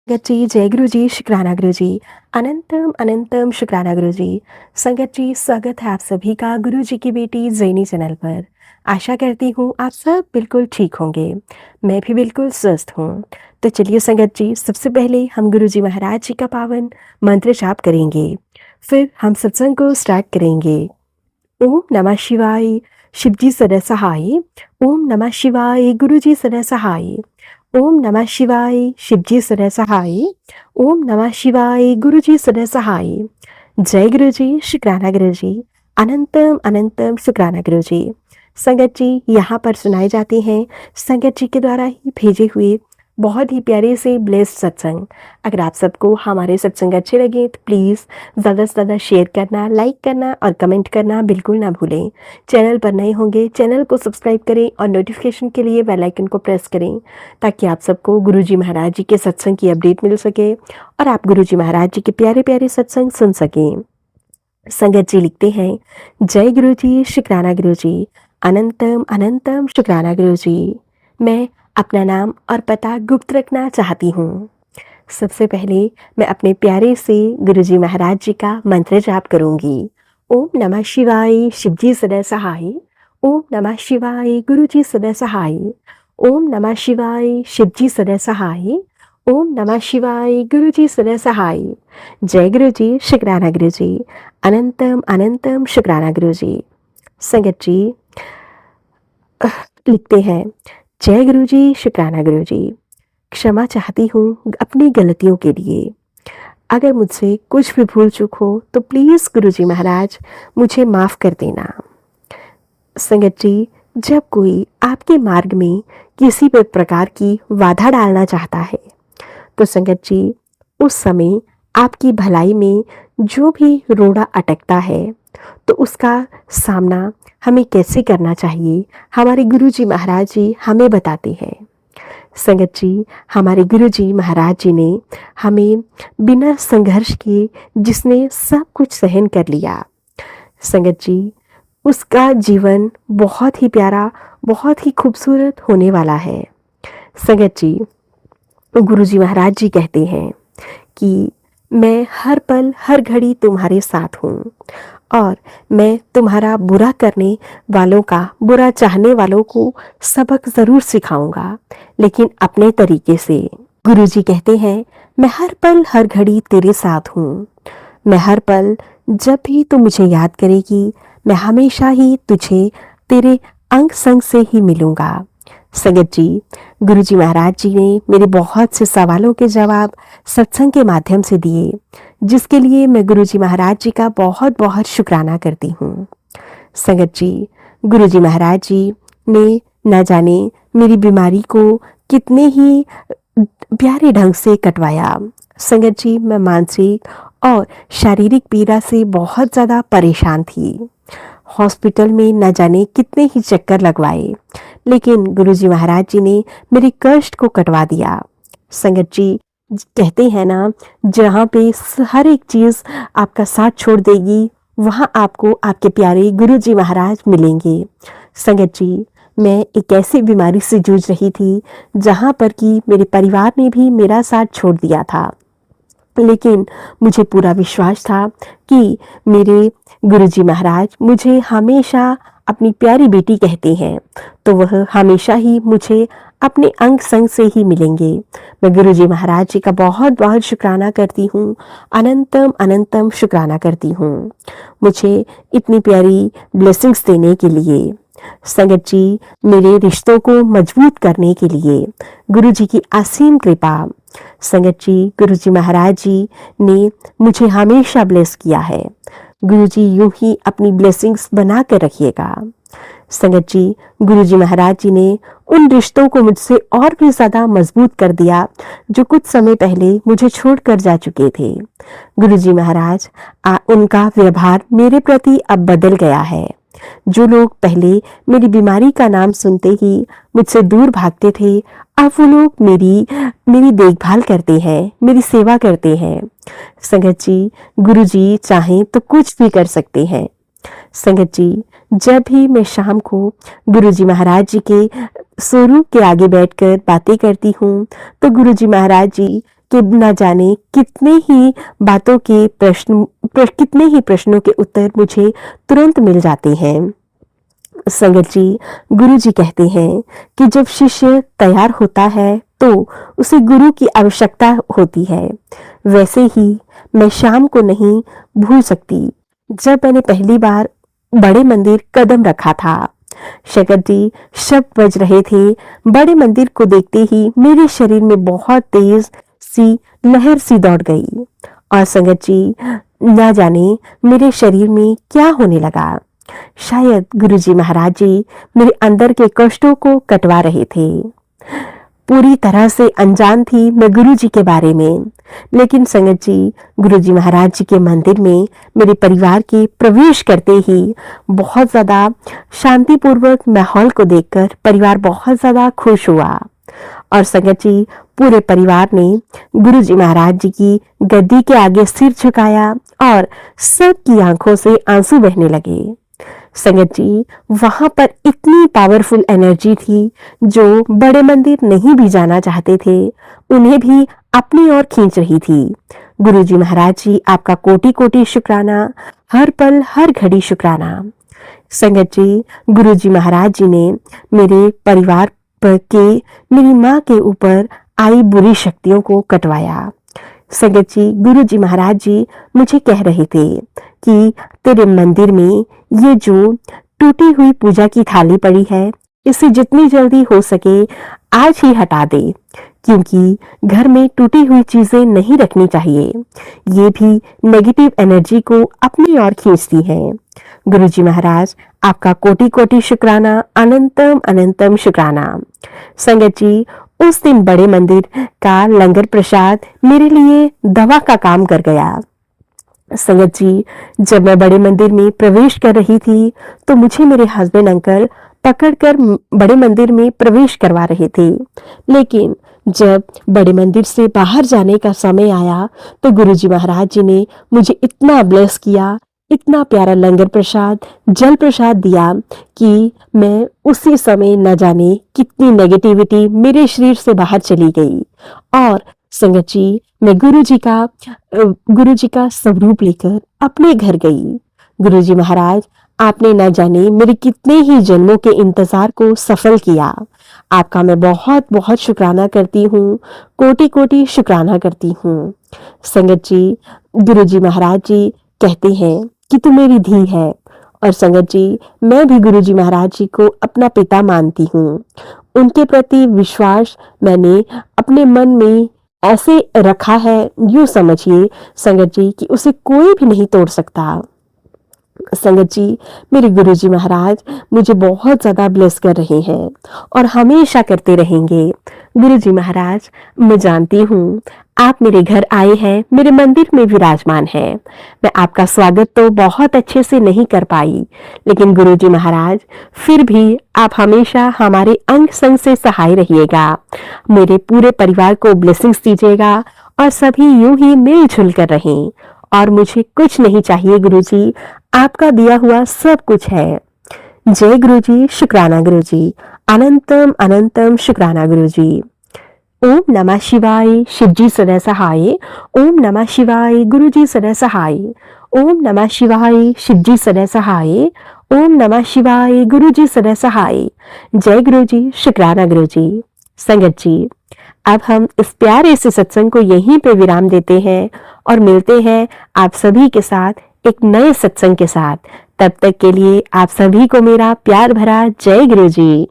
संगत जी, जय गुरु जी, शुक्राना गुरु जी। अनंतम अनंतम शुक्राना गुरु जी। संगत जी, स्वागत है आप सभी का गुरु जी की बेटी ज़ैनी चैनल पर। आशा करती हूँ आप सब बिल्कुल ठीक होंगे। मैं भी बिल्कुल स्वस्थ हूँ। तो चलिए संगत जी, सबसे पहले हम गुरु जी महाराज जी का पावन मंत्र जाप करेंगे। फिर हम सत्संग को स्टार्ट करेंगे। ओम नमः शिवाय, शिवजी सदा सहाय। ओम नमः शिवाय, गुरु जी सदा सहाय। ओम नमः शिवाय, शिवजी सदा सहाय। ओम नमः शिवाय, गुरु जी सदा सहाय। जय गुरु जी, शुक्राना गुरु जी। अनंतम अनंतम शुक्राना गुरु जी। संगत जी, यहाँ पर सुनाए जाते हैं संगत जी के द्वारा ही भेजे हुए बहुत ही प्यारे से ब्लेस्ड सत्संग। अगर आप सबको हमारे सत्संग अच्छे लगे तो प्लीज़ ज़्यादा से ज़्यादा शेयर करना, लाइक करना और कमेंट करना बिल्कुल ना भूलें। चैनल पर नए होंगे चैनल को सब्सक्राइब करें और नोटिफिकेशन के लिए बेल आइकन को प्रेस करें ताकि आप सबको गुरुजी महाराज जी के सत्संग की अपडेट मिल सके और आप गुरुजी महाराज जी के प्यारे प्यारे सत्संग सुन सकें। संगत जी लिखते हैं, जय गुरु जी, शुक्राना गुरु जी। अनंतम अनंतम शुक्राना गुरु जी। मैं अपना नाम और पता गुप्त रखना चाहती हूँ। सबसे पहले मैं अपने प्यारे से गुरुजी महाराज जी का मंत्र जाप करूंगी। ओम नमः शिवाय, शिवजी सदा सहाय। ओम नमः शिवाय, गुरुजी सदा सहाय। ओम नमः शिवाय, शिवजी सदा सहाय। ओम नमः शिवाय, गुरुजी सदा सहाय। जय गुरु जी, शुक्राना गुरु जी। अनंतम अनंतम शुक्राना गुरु जी। संगत जी लिखते हैं, जय गुरु जी, शुक्राना गुरु जी। क्षमा चाहती हूँ अपनी गलतियों के लिए। अगर मुझसे कुछ भी भूल चूक हो तो प्लीज़ गुरुजी महाराज मुझे माफ़ कर देना। संगत जी, जब कोई आपके मार्ग में किसी भी प्रकार की बाधा डालना चाहता है तो संगत जी उस समय आपकी भलाई में जो भी रोड़ा अटकता है तो उसका सामना हमें कैसे करना चाहिए, हमारे गुरुजी महाराज जी हमें बताते हैं। संगत जी, हमारे गुरुजी महाराज जी ने हमें बिना संघर्ष के जिसने सब कुछ सहन कर लिया, संगत जी उसका जीवन बहुत ही प्यारा, बहुत ही खूबसूरत होने वाला है। संगत जी, गुरुजी महाराज जी कहते हैं कि मैं हर पल हर घड़ी तुम्हारे साथ हूँ और मैं तुम्हारा बुरा करने वालों का, बुरा चाहने वालों को सबक ज़रूर सिखाऊंगा, लेकिन अपने तरीके से। गुरुजी कहते हैं, मैं हर पल हर घड़ी तेरे साथ हूँ। मैं हर पल जब भी तू मुझे याद करेगी मैं हमेशा ही तुझे तेरे अंग संग से ही मिलूंगा। संगत जी, गुरुजी महाराज जी ने मेरे बहुत से सवालों के जवाब सत्संग के माध्यम से दिए, जिसके लिए मैं गुरुजी महाराज जी का बहुत बहुत शुक्राना करती हूँ। संगत जी, गुरुजी महाराज जी ने न जाने मेरी बीमारी को कितने ही प्यारे ढंग से कटवाया। संगत जी, मैं मानसिक और शारीरिक पीड़ा से बहुत ज़्यादा परेशान थी। हॉस्पिटल में न जाने कितने ही चक्कर लगवाए, लेकिन गुरुजी महाराज जी ने मेरे कष्ट को कटवा दिया। संगत जी कहते हैं ना, जहाँ पे हर एक चीज़ आपका साथ छोड़ देगी वहाँ आपको आपके प्यारे गुरुजी महाराज मिलेंगे। संगत जी, मैं एक ऐसी बीमारी से जूझ रही थी जहाँ पर कि मेरे परिवार ने भी मेरा साथ छोड़ दिया था, लेकिन मुझे पूरा विश्वास था कि मेरे गुरुजी महाराज मुझे हमेशा अपनी प्यारी बेटी कहते हैं, तो वह हमेशा ही मुझे अपने अंग संग से ही मिलेंगे। मैं गुरुजी महाराज जी का बहुत बहुत शुक्राना करती हूँ, अनंतम अनंतम शुक्राना करती हूँ मुझे इतनी प्यारी ब्लेसिंग्स देने के लिए। संगत जी, मेरे रिश्तों को मजबूत करने के लिए गुरुजी की असीम कृपा। संगत जी, गुरुजी महाराज जी ने मुझे हमेशा ब्लेस किया है। गुरुजी यूं ही अपनी ब्लेसिंग्स बना कर रखिएगा। संगत जी, गुरुजी महाराज जी ने उन रिश्तों को मुझसे और भी ज़्यादा मजबूत कर दिया जो कुछ समय पहले मुझे छोड़कर जा चुके थे। गुरुजी महाराज उनका व्यवहार मेरे प्रति अब बदल गया है। जो लोग पहले मेरी बीमारी का नाम सुनते ही मुझसे दूर भागते थे, अब वो लोग मेरी देखभाल करते हैं, मेरी सेवा करते हैं। संगत जी, गुरुजी चाहें तो कुछ भी कर सकते हैं। संगत जी, जब भी मैं शाम को गुरुजी महाराज जी के स्वरूप के आगे बैठकर बातें करती हूँ तो गुरुजी महाराज जी कि न जाने कितने ही बातों के कितने ही प्रश्नों के उत्तर मुझे तुरंत मिल जाते हैं। संगत जी, गुरु जी कहते हैं कि जब शिष्य तैयार होता है तो उसे गुरु की आवश्यकता होती है। वैसे ही मैं शाम को नहीं भूल सकती जब मैंने पहली बार बड़े मंदिर कदम रखा था। शंकर जी, शब्द बज रहे थे। बड़े मंदिर को देखते ही मेरे शरीर में बहुत तेज सी लहर सी दौड़ गई और संगत जी, न जाने मेरे शरीर में क्या होने लगा। शायद गुरुजी महाराज जी मेरे अंदर के कष्टों को कटवा रहे थे। पूरी तरह से अनजान थी मैं गुरुजी के बारे में, लेकिन संगत जी, गुरुजी महाराज जी के मंदिर में मेरे परिवार के प्रवेश करते ही बहुत ज्यादा शांतिपूर्वक माहौल को देखकर परिवार बहुत ज्यादा खुश हुआ और संगत जी, पूरे परिवार ने गुरुजी महाराज जी की गद्दी के आगे सिर झुकाया और सबकी आंखों से आंसू बहने लगे। संगत जी, वहां पर इतनी पावरफुल एनर्जी थी जो बड़े मंदिर नहीं भी जाना चाहते थे उन्हें भी अपनी ओर खींच रही थी। गुरुजी महाराज जी, आपका कोटि कोटि शुक्राना, हर पल हर घड़ी शुक्राना। संगत जी, गुरुजी महाराज जी ने मेरे परिवार के मेरी माँ के ऊपर आई बुरी शक्तियों को कटवाया। संगत जी, गुरुजी महाराज जी मुझे कह रहे थे कि तेरे मंदिर में ये जो टूटी हुई पूजा की थाली पड़ी है इसे जितनी जल्दी हो सके आज ही हटा दे, क्योंकि घर में टूटी हुई चीजें नहीं रखनी चाहिए। ये भी नेगेटिव एनर्जी को अपनी ओर खींचती हैं। गुरुजी महाराज, आपका कोटि कोटि शुक्राना, अनंतम अनंतम शुक्राना। संगत जी, उस दिन बड़े मंदिर का लंगर प्रसाद मेरे लिए दवा का काम कर गया। संगत जी, जब मैं बड़े मंदिर में प्रवेश कर रही थी तो मुझे मेरे हस्बैंड अंकल पकड़कर बड़े मंदिर में प्रवेश करवा रहे थे, लेकिन जब बड़े मंदिर से बाहर जाने का समय आया तो गुरुजी महाराज जी ने मुझे इतना ब्लेस किया, इतना प्यारा लंगर प्रसाद, जल प्रसाद दिया कि मैं उसी समय न जाने कितनी नेगेटिविटी मेरे शरीर से बाहर चली गई और संगत जी, मैं गुरुजी का स्वरूप लेकर अपने घर गई। गुरुजी महाराज, आपने न जाने मेरे कितने ही जन्मों के इंतजार को सफल किया। आपका मैं बहुत बहुत शुक्राना करती हूँ, कोटि कोटि शुक्राना करती हूँ। संगत जी, गुरुजी महाराज जी कहते हैं कि तू मेरी धी है और संगत जी, मैं भी गुरुजी महाराज जी को अपना पिता मानती हूँ। उनके प्रति विश्वास मैंने अपने मन में ऐसे रखा है, यूं समझिए संगत जी, कि उसे कोई भी नहीं तोड़ सकता। संगत जी, मेरे गुरुजी महाराज मुझे बहुत ज्यादा ब्लेस कर रहे हैं और हमेशा करते रहेंगे। गुरुजी महाराज, मैं जानती हूँ आप मेरे घर आए हैं, मेरे मंदिर में विराजमान हैं। मैं आपका स्वागत तो बहुत अच्छे से नहीं कर पाई, लेकिन गुरुजी महाराज फिर भी आप हमेशा हमारे अंग संग से सहाय रहिएगा। मेरे पूरे परिवार को ब्लेसिंग्स दीजिएगा और सभी यूं ही मिलजुल कर रहें और मुझे कुछ नहीं चाहिए गुरुजी, आपका दिया हुआ सब कुछ है। जय गुरुजी, शुक्राना गुरुजी, अनंतम अनंतम शुक्राना गुरुजी। ओम नमः शिवाय, शिवजी सदा सहाय। ओम नमः शिवाय, गुरुजी सदा सहाय। ओम नमः शिवाय, शिवजी सदा सहाय। ओम नमः शिवाय, गुरुजी सदा सहाय। जय गुरुजी, शुक्राना गुरुजी। संगत जी, अब हम इस प्यारे से सत्संग को यहीं पे विराम देते हैं और मिलते हैं आप सभी के साथ एक नए सत्संग के साथ। तब तक के लिए आप सभी को मेरा प्यार भरा जय गुरुजी।